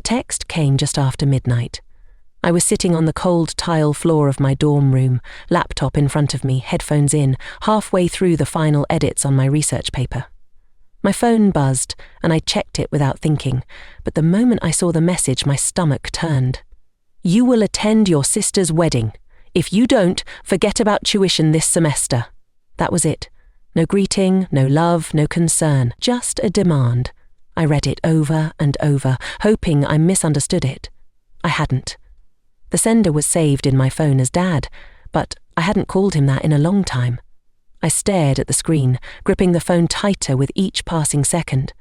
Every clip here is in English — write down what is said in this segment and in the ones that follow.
text came just after midnight. I was sitting on the cold tile floor of my dorm room, laptop in front of me, headphones in, halfway through the final edits on my research paper. My phone buzzed, and I checked it without thinking, but the moment I saw the message, my stomach turned. "You will attend your sister's wedding. If you don't, forget about tuition this semester." That was it. No greeting, no love, no concern, just a demand. I read it over and over, hoping I misunderstood it. I hadn't. The sender was saved in my phone as Dad, but I hadn't called him that in a long time. I stared at the screen, gripping the phone tighter with each passing second.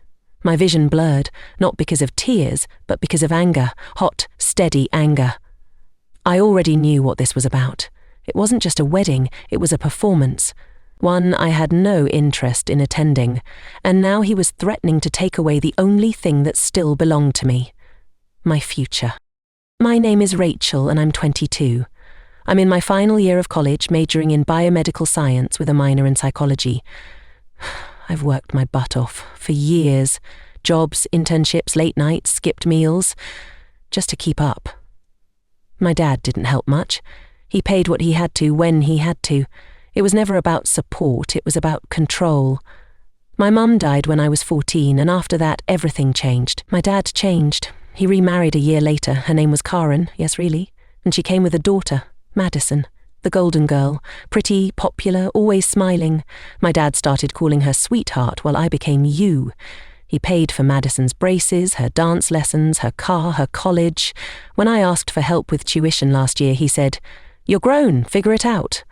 My vision blurred, not because of tears, but because of anger, hot, steady anger. I already knew what this was about. It wasn't just a wedding, it was a performance. One I had no interest in attending, and now he was threatening to take away the only thing that still belonged to me. My future. My name is Rachel and I'm 22. I'm in my final year of college, majoring in biomedical science with a minor in psychology. I've worked my butt off for years. Jobs, internships, late nights, skipped meals, just to keep up. My dad didn't help much. He paid what he had to when he had to. It was never about support, it was about control. My mum died when I was 14, and after that everything changed. My dad changed. He remarried a year later. Her name was Karen, yes really, and she came with a daughter, Madison, the golden girl, pretty, popular, always smiling. My dad started calling her sweetheart while I became you. He paid for Madison's braces, her dance lessons, her car, her college. When I asked for help with tuition last year, he said, "You're grown, figure it out."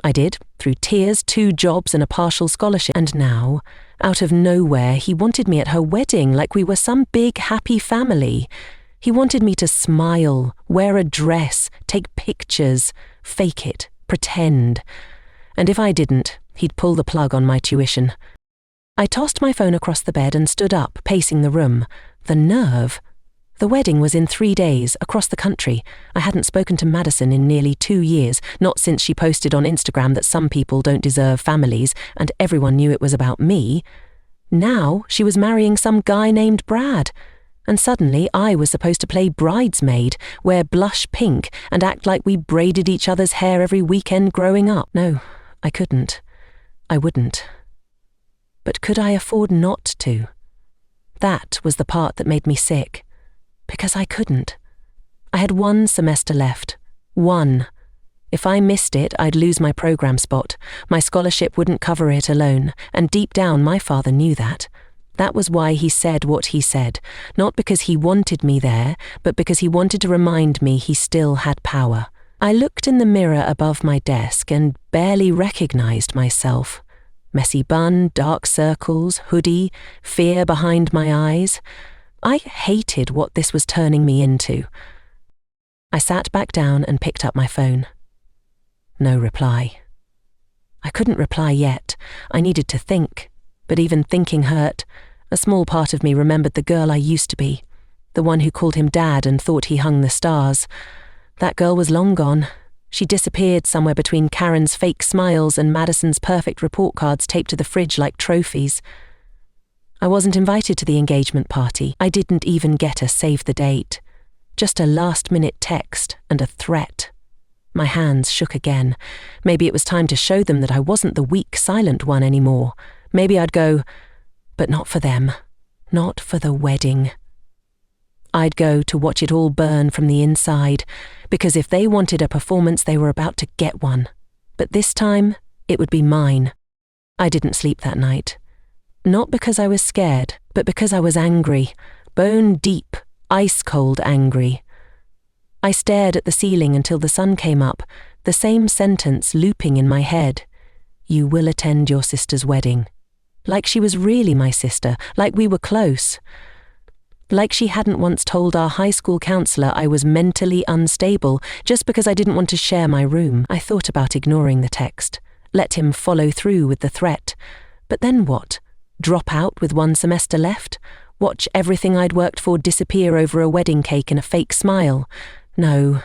I did, through tears, 2 jobs and a partial scholarship. And now, out of nowhere, he wanted me at her wedding like we were some big, happy family. He wanted me to smile, wear a dress, take pictures, fake it, pretend. And if I didn't, he'd pull the plug on my tuition. I tossed my phone across the bed and stood up, pacing the room. The nerve! The wedding was in 3 days, across the country. I hadn't spoken to Madison in nearly 2 years, not since she posted on Instagram that some people don't deserve families, and everyone knew it was about me. Now she was marrying some guy named Brad. And suddenly I was supposed to play bridesmaid, wear blush pink, and act like we braided each other's hair every weekend growing up. No, I couldn't. I wouldn't. But could I afford not to? That was the part that made me sick. Because I couldn't. I had 1 semester left. 1. If I missed it, I'd lose my program spot. My scholarship wouldn't cover it alone, and deep down my father knew that. That was why he said what he said, not because he wanted me there, but because he wanted to remind me he still had power. I looked in the mirror above my desk and barely recognized myself. Messy bun, dark circles, hoodie, fear behind my eyes. I hated what this was turning me into. I sat back down and picked up my phone. No reply. I couldn't reply yet. I needed to think. But even thinking hurt. A small part of me remembered the girl I used to be, the one who called him Dad and thought he hung the stars. That girl was long gone. She disappeared somewhere between Karen's fake smiles and Madison's perfect report cards taped to the fridge like trophies. I wasn't invited to the engagement party. I didn't even get a save the date. Just a last-minute text and a threat. My hands shook again. Maybe it was time to show them that I wasn't the weak, silent one anymore. Maybe I'd go, but not for them. Not for the wedding. I'd go to watch it all burn from the inside, because if they wanted a performance, they were about to get one. But this time, it would be mine. I didn't sleep that night. Not because I was scared, but because I was angry, bone deep, ice-cold angry. I stared at the ceiling until the sun came up, the same sentence looping in my head. You will attend your sister's wedding. Like she was really my sister, like we were close. Like she hadn't once told our high school counselor I was mentally unstable just because I didn't want to share my room. I thought about ignoring the text, let him follow through with the threat. But then what? Drop out with 1 semester left? Watch everything I'd worked for disappear over a wedding cake and a fake smile? No.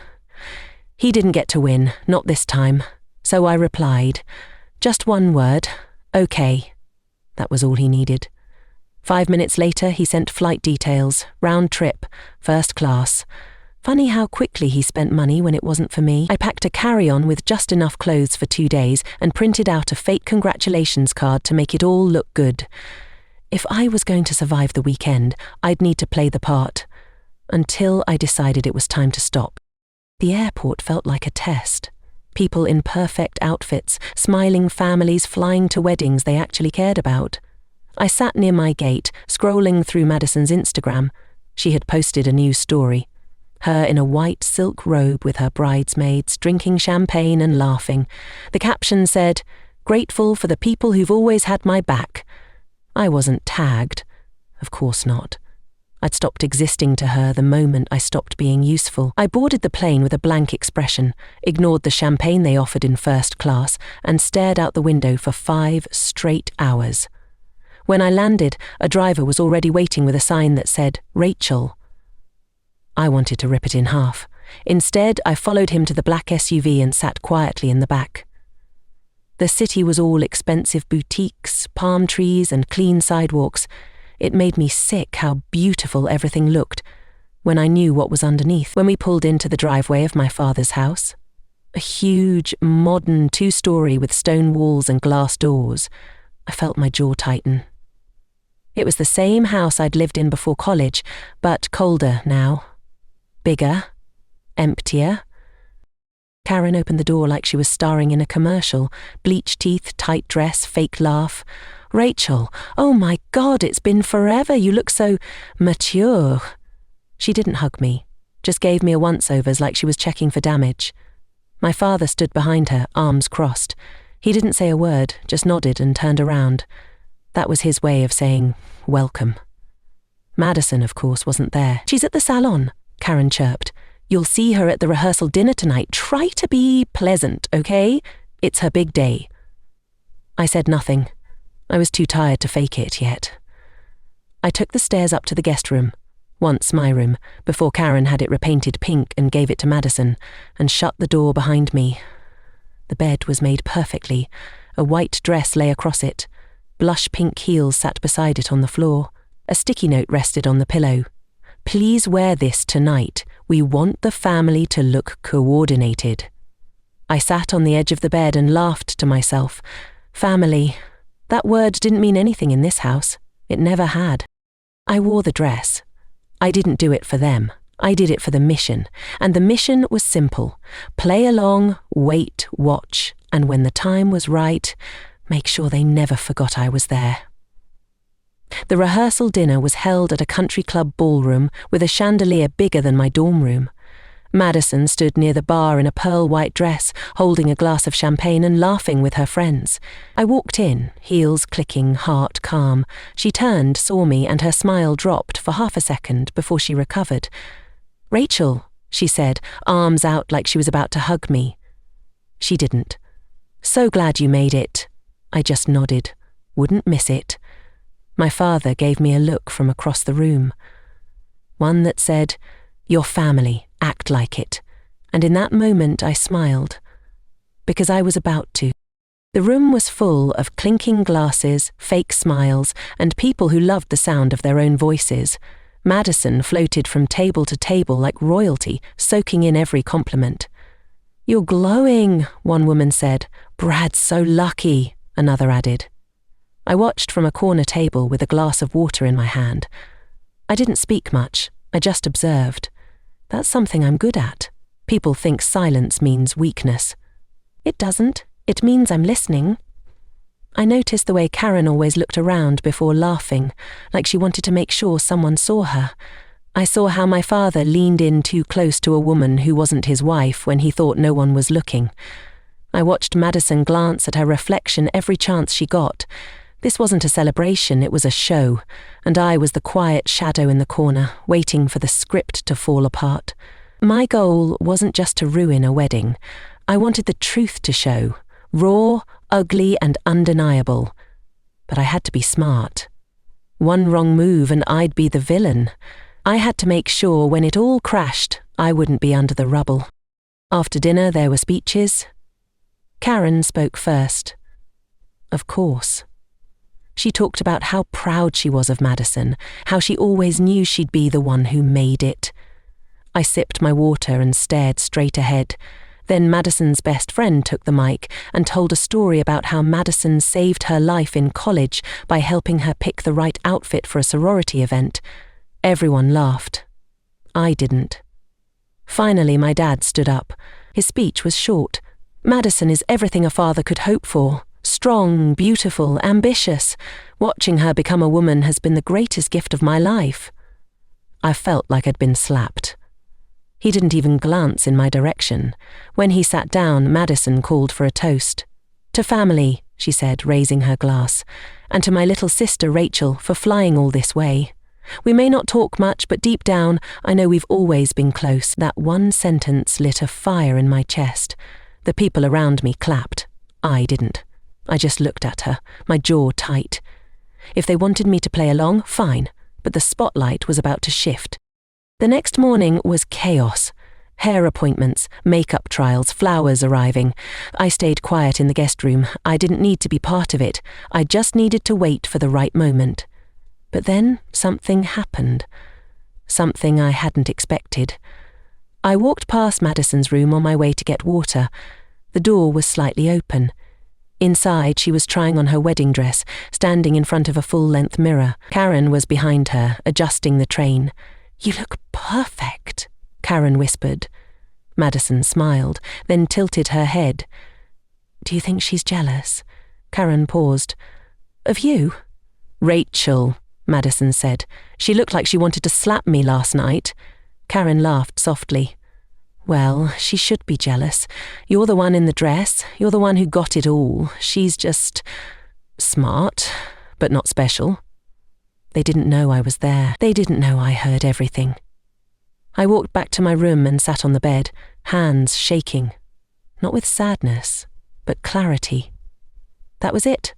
He didn't get to win, not this time. So I replied. Just 1 word. Okay. That was all he needed. 5 minutes later, he sent flight details, round trip, first class. Funny how quickly he spent money when it wasn't for me. I packed a carry-on with just enough clothes for 2 days and printed out a fake congratulations card to make it all look good. If I was going to survive the weekend, I'd need to play the part. Until I decided it was time to stop. The airport felt like a test. People in perfect outfits, smiling families flying to weddings they actually cared about. I sat near my gate, scrolling through Madison's Instagram. She had posted a new story. Her in a white silk robe with her bridesmaids, drinking champagne and laughing. The caption said, "Grateful for the people who've always had my back." I wasn't tagged. Of course not. I'd stopped existing to her the moment I stopped being useful. I boarded the plane with a blank expression, ignored the champagne they offered in first class, and stared out the window for 5 straight hours. When I landed, a driver was already waiting with a sign that said, "Rachel." I wanted to rip it in half. Instead, I followed him to the black SUV and sat quietly in the back. The city was all expensive boutiques, palm trees, and clean sidewalks. It made me sick how beautiful everything looked when I knew what was underneath. When we pulled into the driveway of my father's house, a huge, modern 2-story with stone walls and glass doors, I felt my jaw tighten. It was the same house I'd lived in before college, but colder now. Bigger. Emptier. Karen opened the door like she was starring in a commercial. Bleached teeth, tight dress, fake laugh. "Rachel, oh my God, it's been forever. You look so mature." She didn't hug me, just gave me a once-overs like she was checking for damage. My father stood behind her, arms crossed. He didn't say a word, just nodded and turned around. That was his way of saying, welcome. Madison, of course, wasn't there. "She's at the salon," Karen chirped. "You'll see her at the rehearsal dinner tonight. Try to be pleasant, okay? It's her big day." I said nothing. I was too tired to fake it yet. I took the stairs up to the guest room, once my room, before Karen had it repainted pink and gave it to Madison, and shut the door behind me. The bed was made perfectly. A white dress lay across it. Blush pink heels sat beside it on the floor. A sticky note rested on the pillow. "Please wear this tonight. We want the family to look coordinated." I sat on the edge of the bed and laughed to myself. Family. That word didn't mean anything in this house. It never had. I wore the dress. I didn't do it for them. I did it for the mission. And the mission was simple. Play along, wait, watch, and when the time was right, make sure they never forgot I was there. The rehearsal dinner was held at a country club ballroom with a chandelier bigger than my dorm room. Madison stood near the bar in a pearl-white dress, holding a glass of champagne and laughing with her friends. I walked in, heels clicking, heart calm. She turned, saw me, and her smile dropped for half a second before she recovered. "Rachel," she said, arms out like she was about to hug me. She didn't. "So glad you made it." I just nodded. Wouldn't miss it. My father gave me a look from across the room. One that said, "Your family. Act like it." And in that moment I smiled. Because I was about to. The room was full of clinking glasses, fake smiles, and people who loved the sound of their own voices. Madison floated from table to table like royalty, soaking in every compliment. "You're glowing," one woman said. "Brad's so lucky," another added. I watched from a corner table with a glass of water in my hand. I didn't speak much, I just observed. That's something I'm good at. People think silence means weakness. It doesn't. It means I'm listening. I noticed the way Karen always looked around before laughing, like she wanted to make sure someone saw her. I saw how my father leaned in too close to a woman who wasn't his wife when he thought no one was looking. I watched Madison glance at her reflection every chance she got. This wasn't a celebration, it was a show, and I was the quiet shadow in the corner, waiting for the script to fall apart. My goal wasn't just to ruin a wedding. I wanted the truth to show, raw, ugly, and undeniable. But I had to be smart. One wrong move and I'd be the villain. I had to make sure when it all crashed, I wouldn't be under the rubble. After dinner, there were speeches. Karen spoke first. Of course. She talked about how proud she was of Madison, how she always knew she'd be the one who made it. I sipped my water and stared straight ahead. Then Madison's best friend took the mic and told a story about how Madison saved her life in college by helping her pick the right outfit for a sorority event. Everyone laughed. I didn't. Finally, my dad stood up. His speech was short. Madison is everything a father could hope for. Strong, beautiful, ambitious. Watching her become a woman has been the greatest gift of my life. I felt like I'd been slapped. He didn't even glance in my direction. When he sat down, Madison called for a toast. "To family," she said, raising her glass, "and to my little sister Rachel for flying all this way. We may not talk much, but deep down, I know we've always been close." That one sentence lit a fire in my chest. The people around me clapped. I didn't. I just looked at her, my jaw tight. If they wanted me to play along, fine, but the spotlight was about to shift. The next morning was chaos. Hair appointments, makeup trials, flowers arriving. I stayed quiet in the guest room. I didn't need to be part of it. I just needed to wait for the right moment. But then something happened. Something I hadn't expected. I walked past Madison's room on my way to get water. The door was slightly open. Inside, she was trying on her wedding dress, standing in front of a full-length mirror. Karen was behind her, adjusting the train. "You look perfect," Karen whispered. Madison smiled, then tilted her head. "Do you think she's jealous?" Karen paused. "Of you?" "Rachel," Madison said. "She looked like she wanted to slap me last night." Karen laughed softly. "Well, she should be jealous. You're the one in the dress. You're the one who got it all. She's just smart, but not special." They didn't know I was there. They didn't know I heard everything. I walked back to my room and sat on the bed, hands shaking. Not with sadness, but clarity. That was it.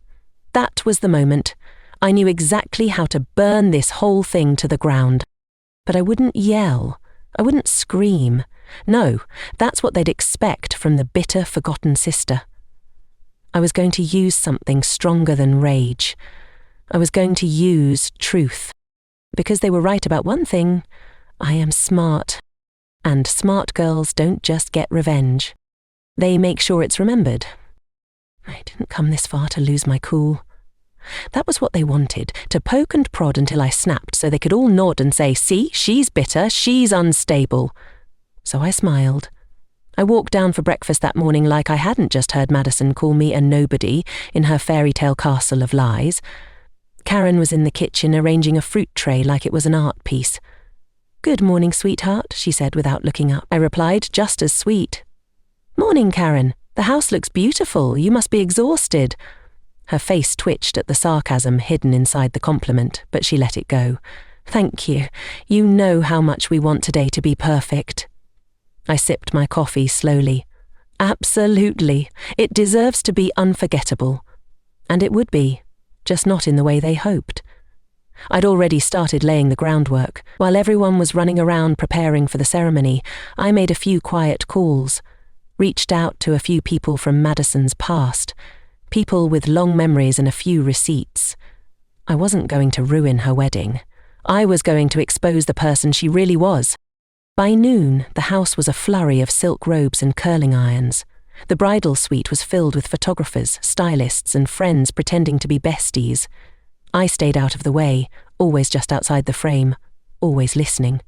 That was the moment. I knew exactly how to burn this whole thing to the ground. But I wouldn't yell. I wouldn't scream. No, that's what they'd expect from the bitter, forgotten sister. I was going to use something stronger than rage. I was going to use truth. Because they were right about one thing, I am smart. And smart girls don't just get revenge. They make sure it's remembered. I didn't come this far to lose my cool. That was what they wanted, to poke and prod until I snapped so they could all nod and say, "See, she's bitter, she's unstable." So I smiled. I walked down for breakfast that morning like I hadn't just heard Madison call me a nobody in her fairy tale castle of lies. Karen was in the kitchen arranging a fruit tray like it was an art piece. "Good morning, sweetheart," she said without looking up. I replied, just as sweet. "Morning, Karen. The house looks beautiful. You must be exhausted." Her face twitched at the sarcasm hidden inside the compliment, but she let it go. "Thank you. You know how much we want today to be perfect." I sipped my coffee slowly. Absolutely. It deserves to be unforgettable. And it would be, just not in the way they hoped. I'd already started laying the groundwork. While everyone was running around preparing for the ceremony, I made a few quiet calls, reached out to a few people from Madison's past, people with long memories and a few receipts. I wasn't going to ruin her wedding. I was going to expose the person she really was. By noon, the house was a flurry of silk robes and curling irons. The bridal suite was filled with photographers, stylists, and friends pretending to be besties. I stayed out of the way, always just outside the frame, always listening.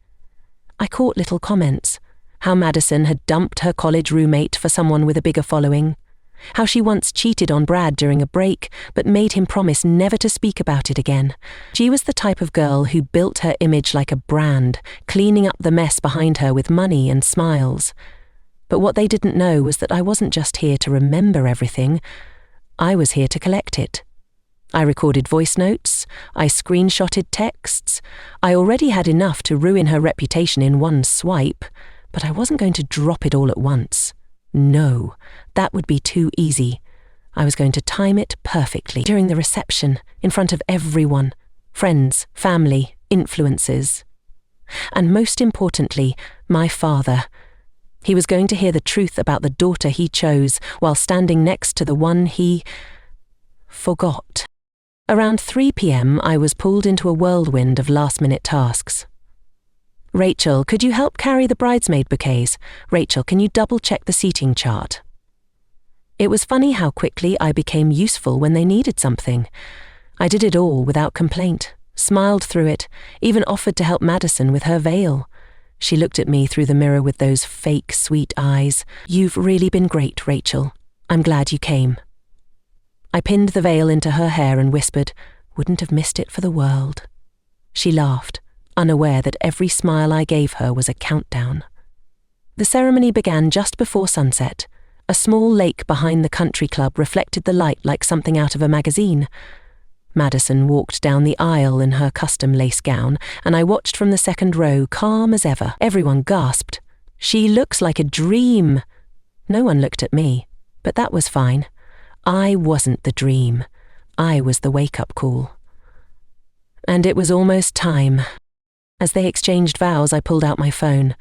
I caught little comments. How Madison had dumped her college roommate for someone with a bigger following. How she once cheated on Brad during a break, but made him promise never to speak about it again. She was the type of girl who built her image like a brand, cleaning up the mess behind her with money and smiles. But what they didn't know was that I wasn't just here to remember everything. I was here to collect it. I recorded voice notes. I screenshotted texts. I already had enough to ruin her reputation in one swipe, but I wasn't going to drop it all at once. No, that would be too easy. I was going to time it perfectly during the reception, in front of everyone, friends, family, influences. And most importantly, my father. He was going to hear the truth about the daughter he chose while standing next to the one he forgot. Around 3 p.m, I was pulled into a whirlwind of last-minute tasks. Rachel, could you help carry the bridesmaid bouquets? Rachel, can you double-check the seating chart? It was funny how quickly I became useful when they needed something. I did it all without complaint, smiled through it, even offered to help Madison with her veil. She looked at me through the mirror with those fake, sweet eyes. You've really been great, Rachel. I'm glad you came. I pinned the veil into her hair and whispered, wouldn't have missed it for the world. She laughed, unaware that every smile I gave her was a countdown. The ceremony began just before sunset. A small lake behind the country club reflected the light like something out of a magazine. Madison walked down the aisle in her custom lace gown, and I watched from the second row, calm as ever. Everyone gasped. She looks like a dream. No one looked at me, but that was fine. I wasn't the dream. I was the wake-up call. And it was almost time. As they exchanged vows, I pulled out my phone,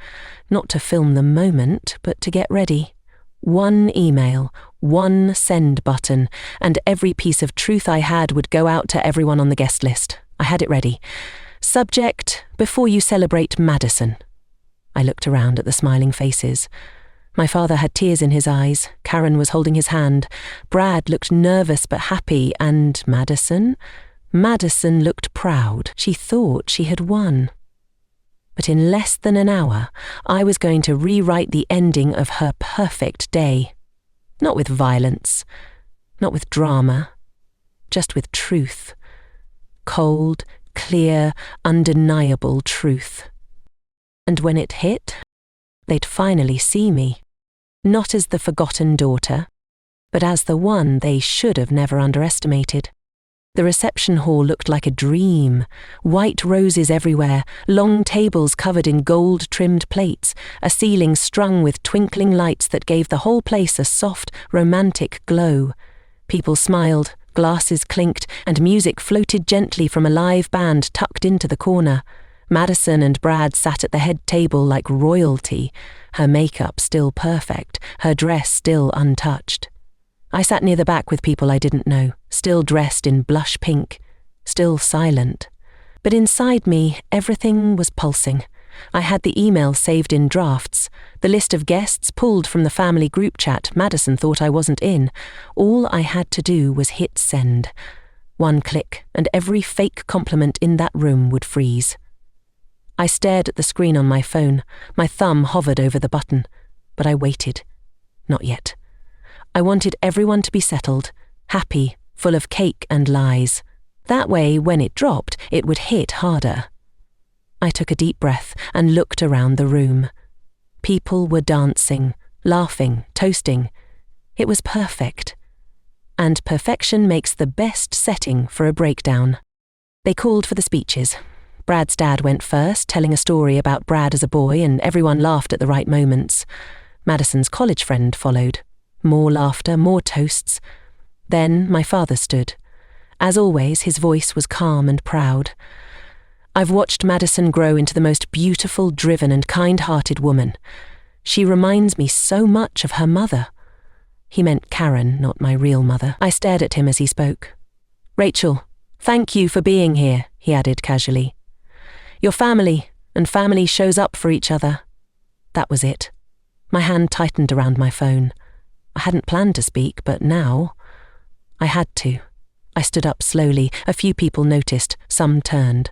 not to film the moment, but to get ready. One email, one send button, and every piece of truth I had would go out to everyone on the guest list. I had it ready. Subject, before you celebrate Madison. I looked around at the smiling faces. My father had tears in his eyes. Karen was holding his hand. Brad looked nervous but happy, and Madison? Madison looked proud. She thought she had won. But in less than an hour, I was going to rewrite the ending of her perfect day. Not with violence, not with drama, just with truth. Cold, clear, undeniable truth. And when it hit, they'd finally see me, not as the forgotten daughter, but as the one they should have never underestimated. The reception hall looked like a dream. White roses everywhere, long tables covered in gold-trimmed plates, a ceiling strung with twinkling lights that gave the whole place a soft, romantic glow. People smiled, glasses clinked, and music floated gently from a live band tucked into the corner. Madison and Brad sat at the head table like royalty, her makeup still perfect, her dress still untouched. I sat near the back with people I didn't know, still dressed in blush pink, still silent. But inside me, everything was pulsing. I had the email saved in drafts, the list of guests pulled from the family group chat Madison thought I wasn't in. All I had to do was hit send. One click, and every fake compliment in that room would freeze. I stared at the screen on my phone. My thumb hovered over the button, but I waited. Not yet. I wanted everyone to be settled, happy, full of cake and lies. That way, when it dropped, it would hit harder. I took a deep breath and looked around the room. People were dancing, laughing, toasting. It was perfect. And perfection makes the best setting for a breakdown. They called for the speeches. Brad's dad went first, telling a story about Brad as a boy, and everyone laughed at the right moments. Madison's college friend followed. More laughter, more toasts. Then my father stood. As always, his voice was calm and proud. I've watched Madison grow into the most beautiful, driven and kind-hearted woman. She reminds me so much of her mother. He meant Karen, not my real mother. I stared at him as he spoke. Rachel, thank you for being here, he added casually. Your family, and family shows up for each other. That was it. My hand tightened around my phone. I hadn't planned to speak, but now I had to. I stood up slowly. A few people noticed, some turned.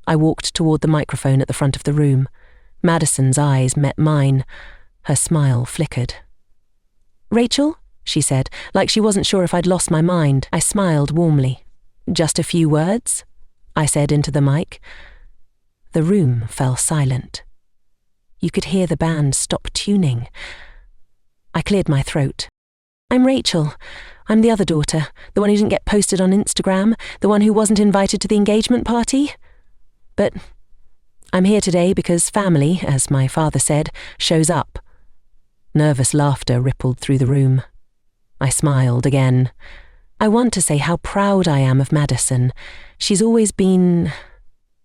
I walked toward the microphone at the front of the room. Madison's eyes met mine. Her smile flickered. Rachel, she said, like she wasn't sure if I'd lost my mind. I smiled warmly. Just a few words? I said into the mic. The room fell silent. You could hear the band stop tuning. I cleared my throat. I'm Rachel. I'm the other daughter, the one who didn't get posted on Instagram, the one who wasn't invited to the engagement party. But I'm here today because family, as my father said, shows up. Nervous laughter rippled through the room. I smiled again. I want to say how proud I am of Madison. She's always been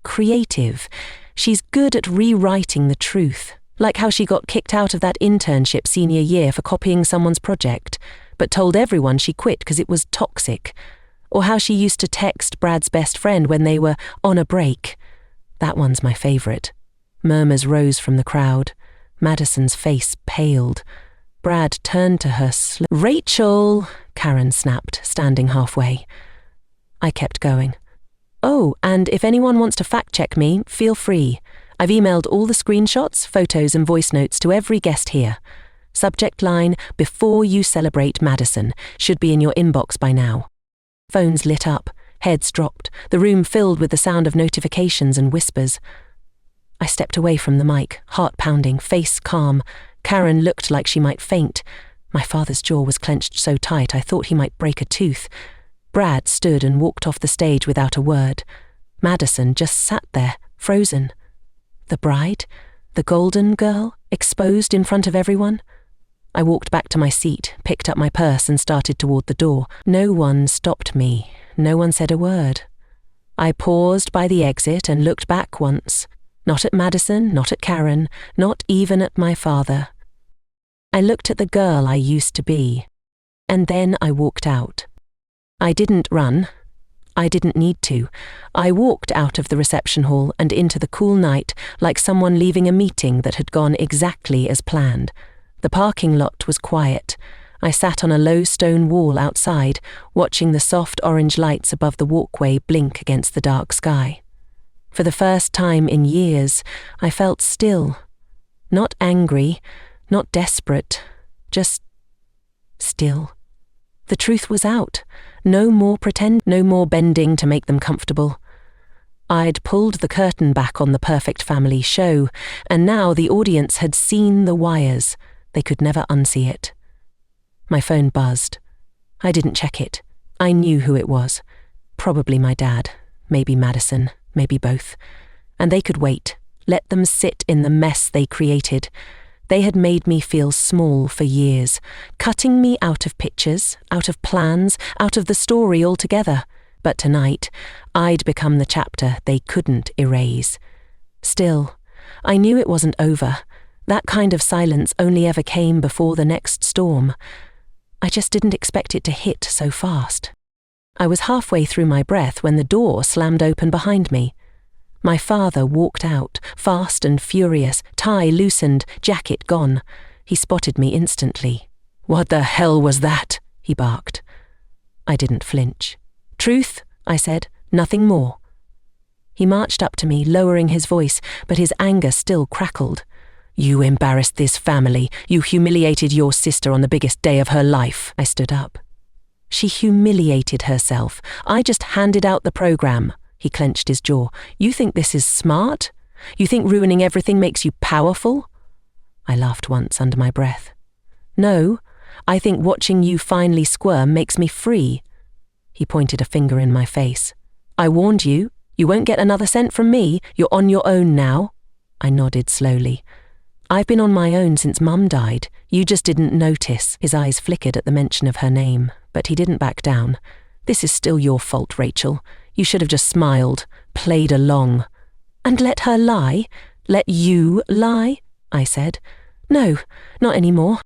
creative. She's good at rewriting the truth. Like how she got kicked out of that internship senior year for copying someone's project, but told everyone she quit because it was toxic. Or how she used to text Brad's best friend when they were on a break. That one's my favourite. Murmurs rose from the crowd. Madison's face paled. Brad turned to her Rachel, Karen snapped, standing halfway. I kept going. Oh, and if anyone wants to fact-check me, feel free. I've emailed all the screenshots, photos and voice notes to every guest here. Subject line, "Before you celebrate Madison," should be in your inbox by now. Phones lit up, heads dropped, the room filled with the sound of notifications and whispers. I stepped away from the mic, heart pounding, face calm. Karen looked like she might faint. My father's jaw was clenched so tight I thought he might break a tooth. Brad stood and walked off the stage without a word. Madison just sat there, frozen. The bride? The golden girl, exposed in front of everyone? I walked back to my seat, picked up my purse and started toward the door. No one stopped me. No one said a word. I paused by the exit and looked back once. Not at Madison, not at Karen, not even at my father. I looked at the girl I used to be. And then I walked out. I didn't run. I didn't need to. I walked out of the reception hall and into the cool night like someone leaving a meeting that had gone exactly as planned. The parking lot was quiet. I sat on a low stone wall outside, watching the soft orange lights above the walkway blink against the dark sky. For the first time in years, I felt still. Not angry, not desperate, just still. The truth was out. No more pretend, no more bending to make them comfortable. I'd pulled the curtain back on the perfect family show, and now the audience had seen the wires. They could never unsee it. My phone buzzed. I didn't check it. I knew who it was. Probably my dad, maybe Madison, maybe both. And they could wait. Let them sit in the mess they created. They had made me feel small for years, cutting me out of pictures, out of plans, out of the story altogether. But tonight, I'd become the chapter they couldn't erase. Still, I knew it wasn't over. That kind of silence only ever came before the next storm. I just didn't expect it to hit so fast. I was halfway through my breath when the door slammed open behind me. My father walked out, fast and furious, tie loosened, jacket gone. He spotted me instantly. "What the hell was that?" he barked. I didn't flinch. "Truth," I said, "nothing more." He marched up to me, lowering his voice, but his anger still crackled. "You embarrassed this family. You humiliated your sister on the biggest day of her life." I stood up. "She humiliated herself. I just handed out the program." He clenched his jaw. "You think this is smart? You think ruining everything makes you powerful?" I laughed once under my breath. "No, I think watching you finally squirm makes me free." He pointed a finger in my face. "I warned you. You won't get another cent from me. You're on your own now." I nodded slowly. "I've been on my own since Mum died. You just didn't notice." His eyes flickered at the mention of her name, but he didn't back down. "This is still your fault, Rachel. You should have just smiled, played along." "And let her lie? Let you lie?" I said. "No, not anymore."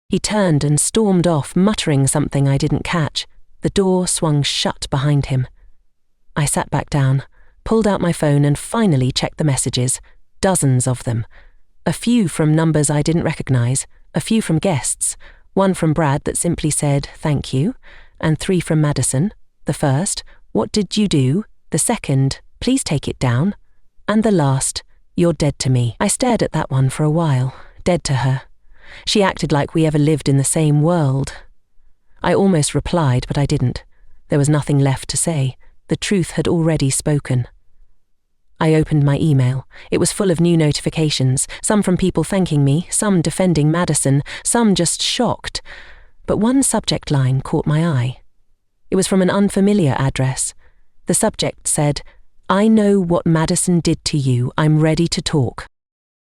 He turned and stormed off, muttering something I didn't catch. The door swung shut behind him. I sat back down, pulled out my phone and finally checked the messages. Dozens of them. A few from numbers I didn't recognize, a few from guests, one from Brad that simply said, "Thank you," and 3 from Madison. The first, "What did you do?" The second, "Please take it down." And the last, "You're dead to me." I stared at that one for a while, dead to her. She acted like we ever lived in the same world. I almost replied, but I didn't. There was nothing left to say. The truth had already spoken. I opened my email. It was full of new notifications, some from people thanking me, some defending Madison, some just shocked. But one subject line caught my eye. It was from an unfamiliar address. The subject said, "I know what Madison did to you. I'm ready to talk."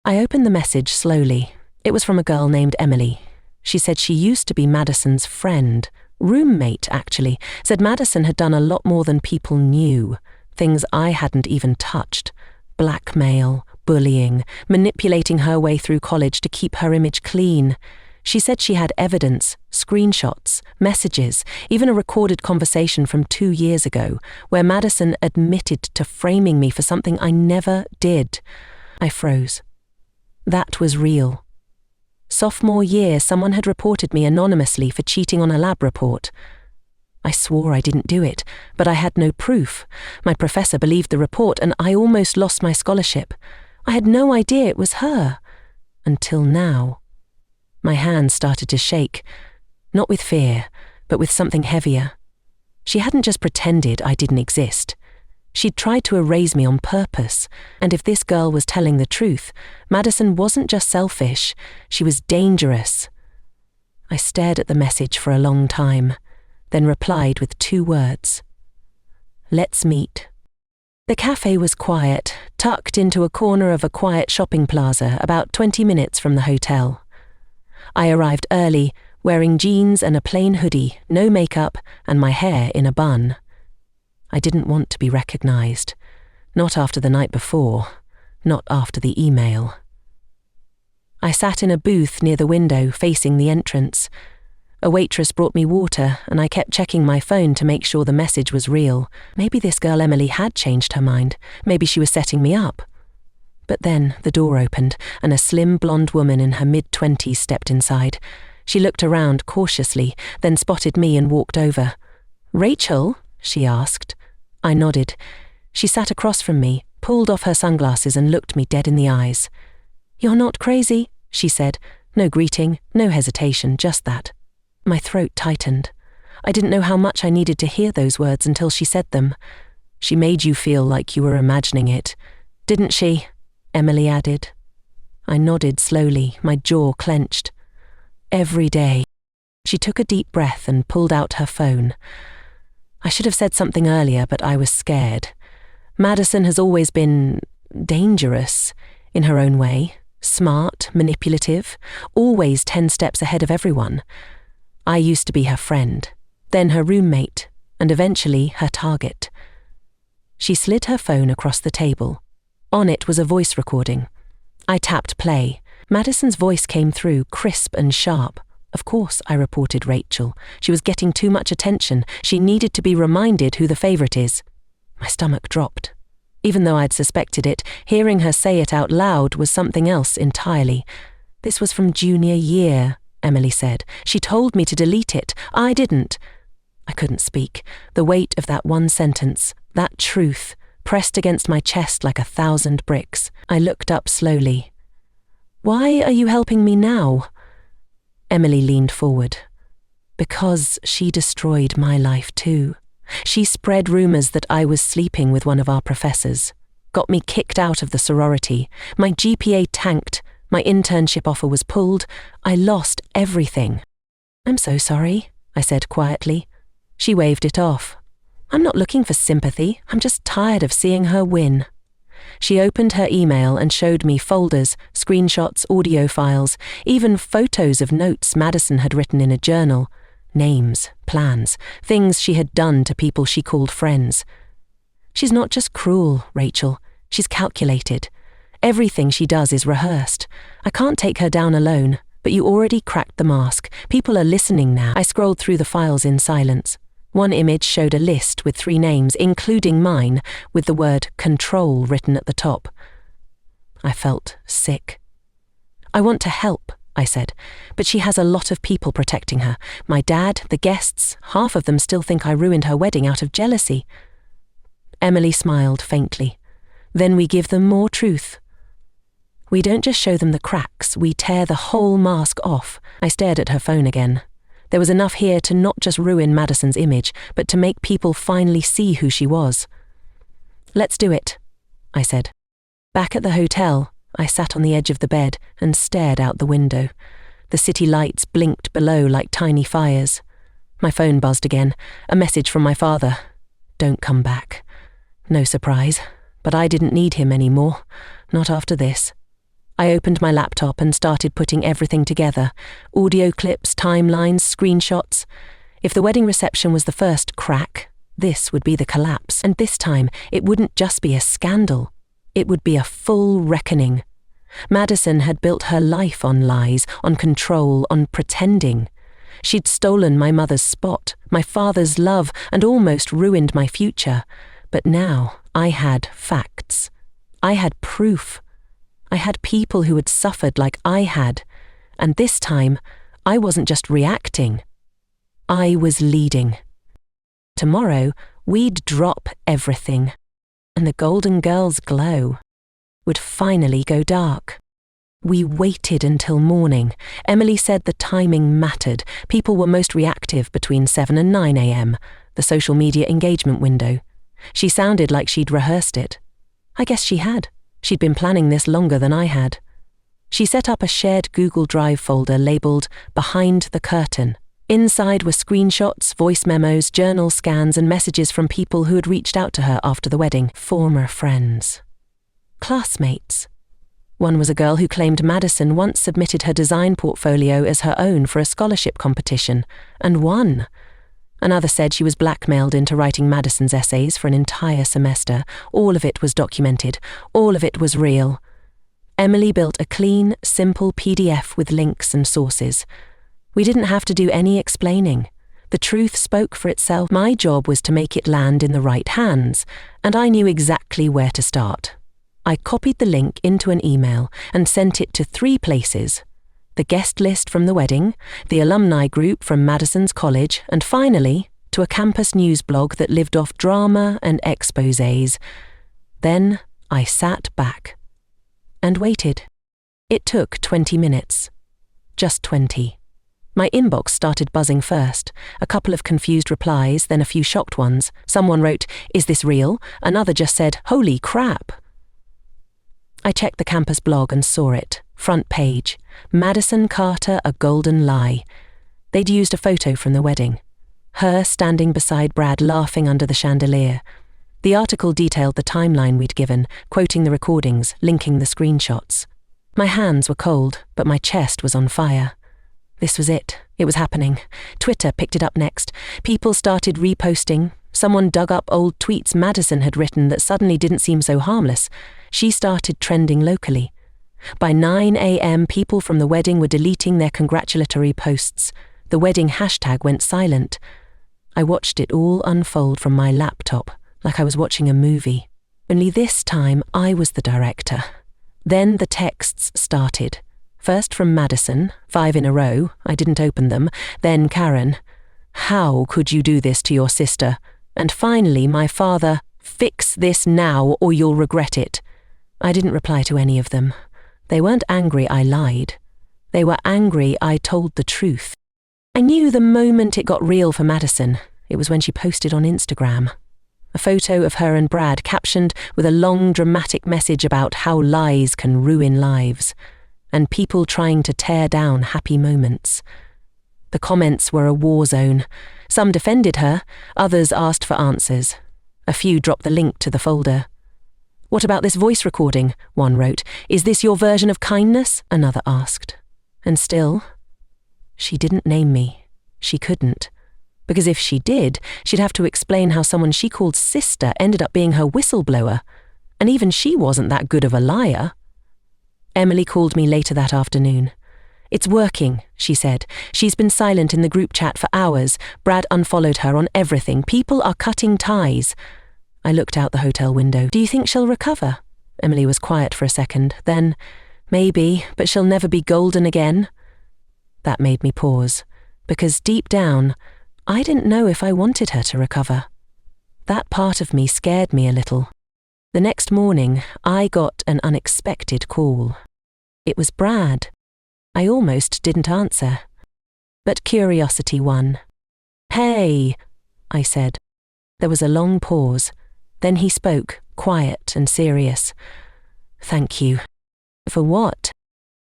I opened the message slowly. It was from a girl named Emily. She said she used to be Madison's friend, roommate actually, said Madison had done a lot more than people knew, things I hadn't even touched. Blackmail, bullying, manipulating her way through college to keep her image clean. She said she had evidence, screenshots, messages, even a recorded conversation from 2 years ago, where Madison admitted to framing me for something I never did. I froze. That was real. Sophomore year, someone had reported me anonymously for cheating on a lab report. I swore I didn't do it, but I had no proof. My professor believed the report, and I almost lost my scholarship. I had no idea it was her. Until now. My hands started to shake, not with fear, but with something heavier. She hadn't just pretended I didn't exist. She'd tried to erase me on purpose, and if this girl was telling the truth, Madison wasn't just selfish, she was dangerous. I stared at the message for a long time, then replied with 2 words. Let's meet. The cafe was quiet, tucked into a corner of a quiet shopping plaza about 20 minutes from the hotel. I arrived early, wearing jeans and a plain hoodie, no makeup, and my hair in a bun. I didn't want to be recognized. Not after the night before. Not after the email. I sat in a booth near the window facing the entrance. A waitress brought me water, and I kept checking my phone to make sure the message was real. Maybe this girl Emily had changed her mind. Maybe she was setting me up. But then the door opened, and a slim blonde woman in her mid-20s stepped inside. She looked around cautiously, then spotted me and walked over. "Rachel?" she asked. I nodded. She sat across from me, pulled off her sunglasses and looked me dead in the eyes. "You're not crazy," she said. No greeting, no hesitation, just that. My throat tightened. I didn't know how much I needed to hear those words until she said them. "She made you feel like you were imagining it, didn't she?" Emily added. I nodded slowly, my jaw clenched. "Every day." She took a deep breath and pulled out her phone. I should have said something earlier, but I was scared. Madison has always been dangerous, in her own way, smart, manipulative, always 10 steps ahead of everyone. I used to be her friend, then her roommate, and eventually her target. She slid her phone across the table. On it was a voice recording. I tapped play. Madison's voice came through, crisp and sharp. Of course, I reported Rachel. She was getting too much attention. She needed to be reminded who the favourite is. My stomach dropped. Even though I'd suspected it, hearing her say it out loud was something else entirely. "This was from junior year," Emily said. "She told me to delete it. I didn't." I couldn't speak. The weight of that one sentence, that truth, pressed against my chest like 1,000 bricks. I looked up slowly. "Why are you helping me now?" Emily leaned forward. "Because she destroyed my life too. She spread rumours that I was sleeping with one of our professors, got me kicked out of the sorority. My GPA tanked. My internship offer was pulled. I lost everything." "I'm so sorry," I said quietly. She waved it off. "I'm not looking for sympathy. I'm just tired of seeing her win." She opened her email and showed me folders, screenshots, audio files, even photos of notes Madison had written in a journal, names, plans, things she had done to people she called friends. "She's not just cruel, Rachel. She's calculated. Everything she does is rehearsed. I can't take her down alone, but you already cracked the mask. People are listening now." I scrolled through the files in silence. One image showed a list with 3 names, including mine, with the word control written at the top. I felt sick. "I want to help," I said, "but she has a lot of people protecting her. My dad, the guests, half of them still think I ruined her wedding out of jealousy." Emily smiled faintly. "Then we give them more truth. We don't just show them the cracks, we tear the whole mask off." I stared at her phone again. There was enough here to not just ruin Madison's image, but to make people finally see who she was. "Let's do it," I said. Back at the hotel, I sat on the edge of the bed and stared out the window. The city lights blinked below like tiny fires. My phone buzzed again, a message from my father. "Don't come back." No surprise, but I didn't need him anymore, not after this. I opened my laptop and started putting everything together. Audio clips, timelines, screenshots. If the wedding reception was the first crack, this would be the collapse. And this time, it wouldn't just be a scandal. It would be a full reckoning. Madison had built her life on lies, on control, on pretending. She'd stolen my mother's spot, my father's love, and almost ruined my future. But now I had facts. I had proof. I had people who had suffered like I had. And this time, I wasn't just reacting. I was leading. Tomorrow, we'd drop everything. And the Golden Girls' glow would finally go dark. We waited until morning. Emily said the timing mattered. People were most reactive between 7 and 9 a.m., the social media engagement window. She sounded like she'd rehearsed it. I guess she had. She'd been planning this longer than I had. She set up a shared Google Drive folder labelled Behind the Curtain. Inside were screenshots, voice memos, journal scans, and messages from people who had reached out to her after the wedding. Former friends. Classmates. One was a girl who claimed Madison once submitted her design portfolio as her own for a scholarship competition, and won. Another said she was blackmailed into writing Madison's essays for an entire semester. All of it was documented. All of it was real. Emily built a clean, simple PDF with links and sources. We didn't have to do any explaining. The truth spoke for itself. My job was to make it land in the right hands, and I knew exactly where to start. I copied the link into an email and sent it to 3 places: the guest list from the wedding, the alumni group from Madison's college, and finally, to a campus news blog that lived off drama and exposés. Then I sat back and waited. It took 20 minutes. Just 20. My inbox started buzzing first, a couple of confused replies, then a few shocked ones. Someone wrote, "Is this real?" Another just said, "Holy crap." I checked the campus blog and saw it. Front page. Madison Carter, a golden lie. They'd used a photo from the wedding. Her standing beside Brad laughing under the chandelier. The article detailed the timeline we'd given, quoting the recordings, linking the screenshots. My hands were cold, but my chest was on fire. This was it. It was happening. Twitter picked it up next. People started reposting. Someone dug up old tweets Madison had written that suddenly didn't seem so harmless. She started trending locally. By 9 a.m., people from the wedding were deleting their congratulatory posts. The wedding hashtag went silent. I watched it all unfold from my laptop, like I was watching a movie. Only this time, I was the director. Then the texts started. First from Madison, 5 in a row. I didn't open them. Then Karen. "How could you do this to your sister?" And finally, my father, "Fix this now or you'll regret it." I didn't reply to any of them. They weren't angry I lied. They were angry I told the truth. I knew the moment it got real for Madison. It was when she posted on Instagram. A photo of her and Brad captioned with a long dramatic message about how lies can ruin lives, and people trying to tear down happy moments. The comments were a war zone. Some defended her, others asked for answers. A few dropped the link to the folder. "What about this voice recording?" one wrote. "Is this your version of kindness?" another asked. And still, she didn't name me. She couldn't. Because if she did, she'd have to explain how someone she called sister ended up being her whistleblower. And even she wasn't that good of a liar. Emily called me later that afternoon. "It's working," she said. "She's been silent in the group chat for hours. Brad unfollowed her on everything. People are cutting ties." I looked out the hotel window. "Do you think she'll recover?" Emily was quiet for a second. Then, "Maybe, but she'll never be golden again." That made me pause, because deep down, I didn't know if I wanted her to recover. That part of me scared me a little. The next morning, I got an unexpected call. It was Brad. I almost didn't answer. But curiosity won. "Hey," I said. There was a long pause. Then he spoke, quiet and serious. "Thank you." "For what?"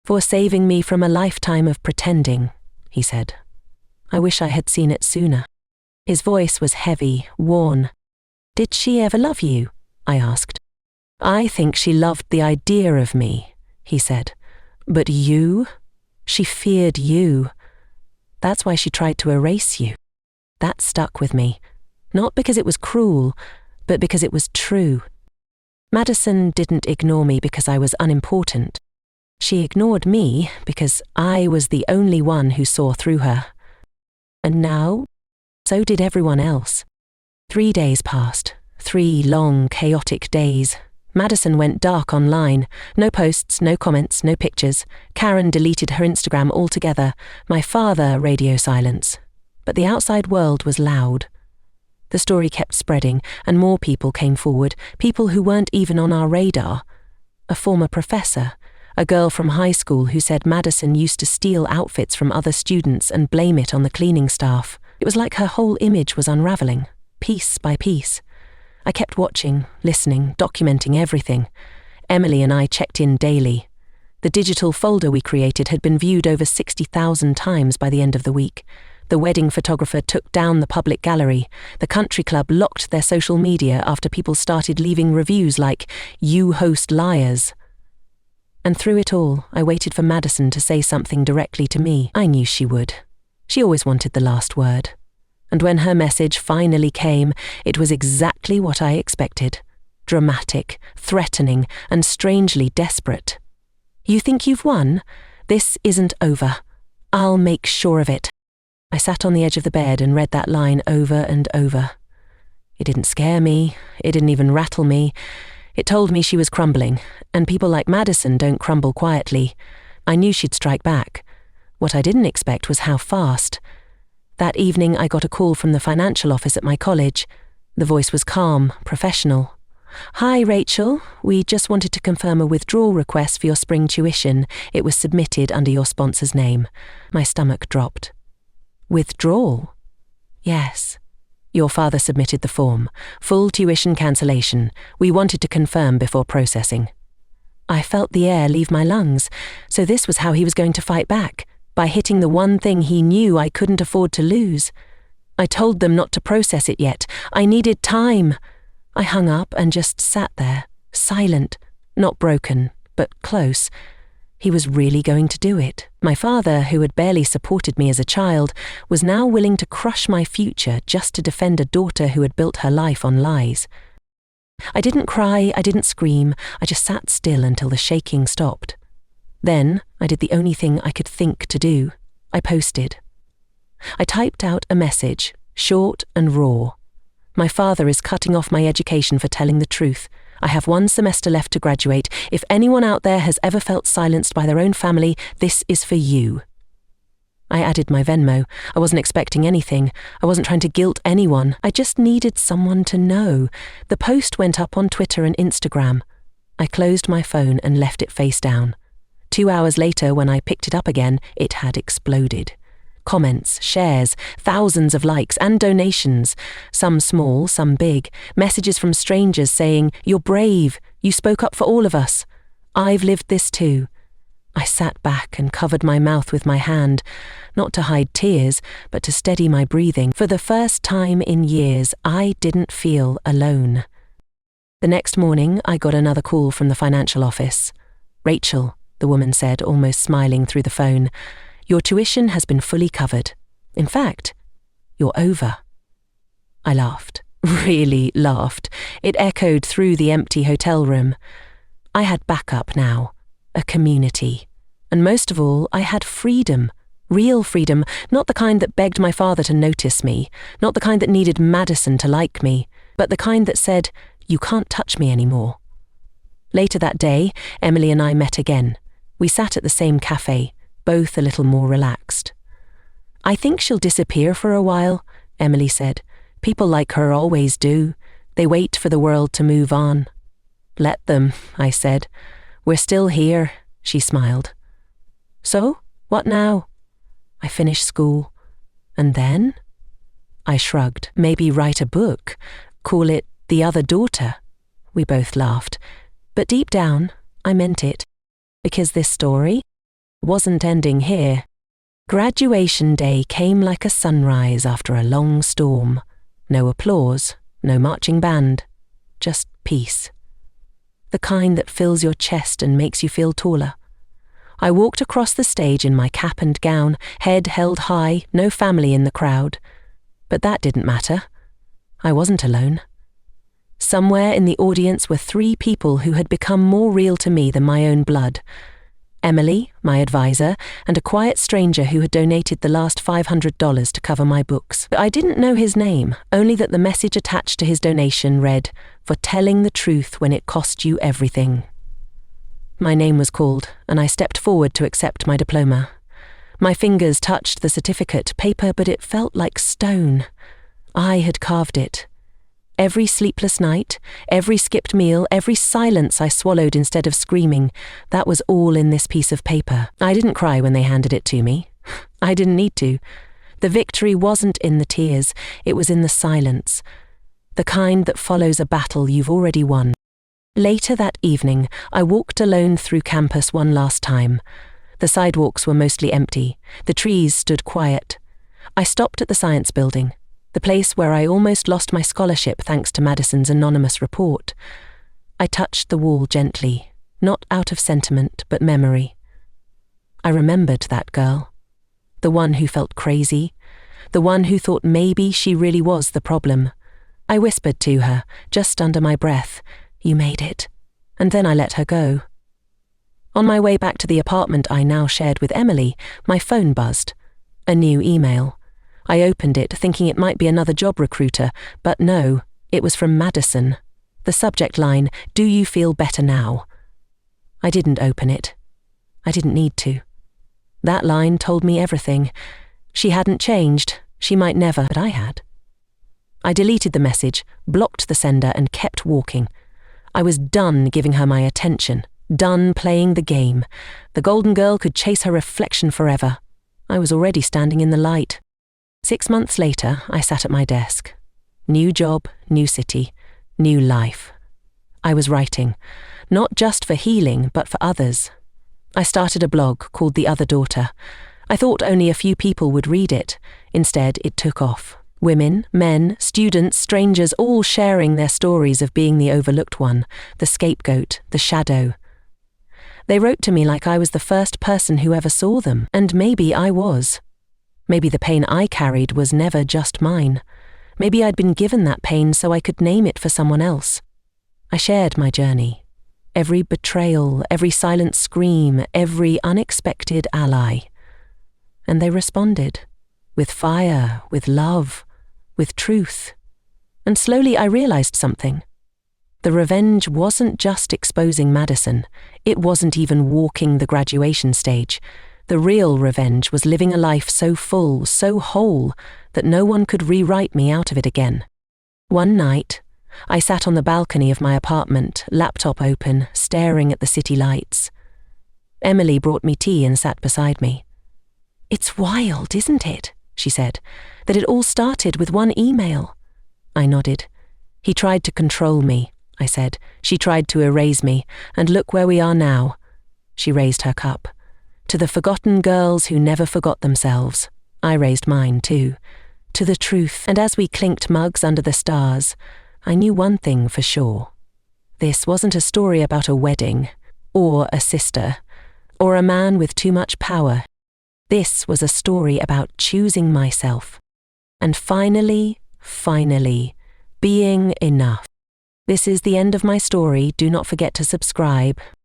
"For saving me from a lifetime of pretending," he said. I wish I had seen it sooner. His voice was heavy, worn. "Did she ever love you?" I asked. "I think she loved the idea of me," he said. "But you? She feared you. That's why she tried to erase you." That stuck with me. Not because it was cruel, but because it was true. Madison didn't ignore me because I was unimportant. She ignored me because I was the only one who saw through her. And now, so did everyone else. 3 days passed. 3 long, chaotic days. Madison went dark online. No posts, no comments, no pictures. Karen deleted her Instagram altogether. My father, radio silence. But the outside world was loud. The story kept spreading, and more people came forward, people who weren't even on our radar. A former professor, a girl from high school who said Madison used to steal outfits from other students and blame it on the cleaning staff. It was like her whole image was unraveling, piece by piece. I kept watching, listening, documenting everything. Emily and I checked in daily. The digital folder we created had been viewed over 60,000 times by the end of the week. The wedding photographer took down the public gallery. The country club locked their social media after people started leaving reviews like, "You host liars." And through it all, I waited for Madison to say something directly to me. I knew she would. She always wanted the last word. And when her message finally came, it was exactly what I expected. Dramatic, threatening, and strangely desperate. "You think you've won? This isn't over. I'll make sure of it." I sat on the edge of the bed and read that line over and over. It didn't scare me. It didn't even rattle me. It told me she was crumbling, and people like Madison don't crumble quietly. I knew she'd strike back. What I didn't expect was how fast. That evening I got a call from the financial office at my college. The voice was calm, professional. "Hi, Rachel. We just wanted to confirm a withdrawal request for your spring tuition. It was submitted under your sponsor's name." My stomach dropped. "Withdrawal?" "Yes. Your father submitted the form. Full tuition cancellation. We wanted to confirm before processing." I felt the air leave my lungs. So this was how he was going to fight back, by hitting the one thing he knew I couldn't afford to lose. I told them not to process it yet. I needed time. I hung up and just sat there, silent, not broken, but close. He was really going to do it. My father, who had barely supported me as a child, was now willing to crush my future just to defend a daughter who had built her life on lies. I didn't cry, I didn't scream, I just sat still until the shaking stopped. Then I did the only thing I could think to do. I posted. I typed out a message, short and raw. "My father is cutting off my education for telling the truth. I have 1 semester left to graduate. If anyone out there has ever felt silenced by their own family, this is for you." I added my Venmo. I wasn't expecting anything. I wasn't trying to guilt anyone. I just needed someone to know. The post went up on Twitter and Instagram. I closed my phone and left it face down. 2 hours later, when I picked it up again, it had exploded. Comments, shares, thousands of likes and donations, some small, some big, messages from strangers saying, "You're brave, you spoke up for all of us. I've lived this too." I sat back and covered my mouth with my hand, not to hide tears, but to steady my breathing. For the first time in years, I didn't feel alone. The next morning, I got another call from the financial office. "Rachel," the woman said, almost smiling through the phone, "your tuition has been fully covered. In fact, you're over." I laughed, really laughed. It echoed through the empty hotel room. I had backup now, a community. And most of all, I had freedom, real freedom, not the kind that begged my father to notice me, not the kind that needed Madison to like me, but the kind that said, "You can't touch me anymore." Later that day, Emily and I met again. We sat at the same cafe, both a little more relaxed. "I think she'll disappear for a while," Emily said. "People like her always do. They wait for the world to move on." "Let them," I said. "We're still here," she smiled. "So, what now?" "I finish school. And then?" I shrugged. "Maybe write a book. Call it The Other Daughter." We both laughed. But deep down, I meant it. Because this story wasn't ending here. Graduation day came like a sunrise after a long storm. No applause, no marching band, just peace. The kind that fills your chest and makes you feel taller. I walked across the stage in my cap and gown, head held high, no family in the crowd. But that didn't matter. I wasn't alone. Somewhere in the audience were 3 people who had become more real to me than my own blood. Emily, my advisor, and a quiet stranger who had donated the last $500 to cover my books. I didn't know his name, only that the message attached to his donation read, "For telling the truth when it cost you everything." My name was called, and I stepped forward to accept my diploma. My fingers touched the certificate paper, but it felt like stone. I had carved it. Every sleepless night, every skipped meal, every silence I swallowed instead of screaming, that was all in this piece of paper. I didn't cry when they handed it to me. I didn't need to. The victory wasn't in the tears, it was in the silence. The kind that follows a battle you've already won. Later that evening, I walked alone through campus one last time. The sidewalks were mostly empty. The trees stood quiet. I stopped at the science building, the place where I almost lost my scholarship thanks to Madison's anonymous report. I touched the wall gently, not out of sentiment, but memory. I remembered that girl. The one who felt crazy. The one who thought maybe she really was the problem. I whispered to her, just under my breath, "You made it." And then I let her go. On my way back to the apartment I now shared with Emily, my phone buzzed. A new email. I opened it, thinking it might be another job recruiter, but no, it was from Madison. The subject line, "Do you feel better now?" I didn't open it. I didn't need to. That line told me everything. She hadn't changed. She might never, but I had. I deleted the message, blocked the sender, and kept walking. I was done giving her my attention, done playing the game. The golden girl could chase her reflection forever. I was already standing in the light. 6 months later, I sat at my desk. New job, new city, new life. I was writing, not just for healing, but for others. I started a blog called The Other Daughter. I thought only a few people would read it. Instead, it took off. Women, men, students, strangers, all sharing their stories of being the overlooked one, the scapegoat, the shadow. They wrote to me like I was the first person who ever saw them, and maybe I was. Maybe the pain I carried was never just mine. Maybe I'd been given that pain so I could name it for someone else. I shared my journey. Every betrayal, every silent scream, every unexpected ally. And they responded. With fire, with love, with truth. And slowly I realized something. The revenge wasn't just exposing Madison. It wasn't even walking the graduation stage. The real revenge was living a life so full, so whole, that no one could rewrite me out of it again. One night, I sat on the balcony of my apartment, laptop open, staring at the city lights. Emily brought me tea and sat beside me. "It's wild, isn't it?" she said, "that it all started with one email." I nodded. "He tried to control me," I said. "She tried to erase me, and look where we are now." She raised her cup. To the forgotten girls who never forgot themselves. I raised mine too. To the truth, and as we clinked mugs under the stars, I knew one thing for sure. This wasn't a story about a wedding, or a sister, or a man with too much power. This was a story about choosing myself. And finally, being enough. This is the end of my story. Do not forget to subscribe.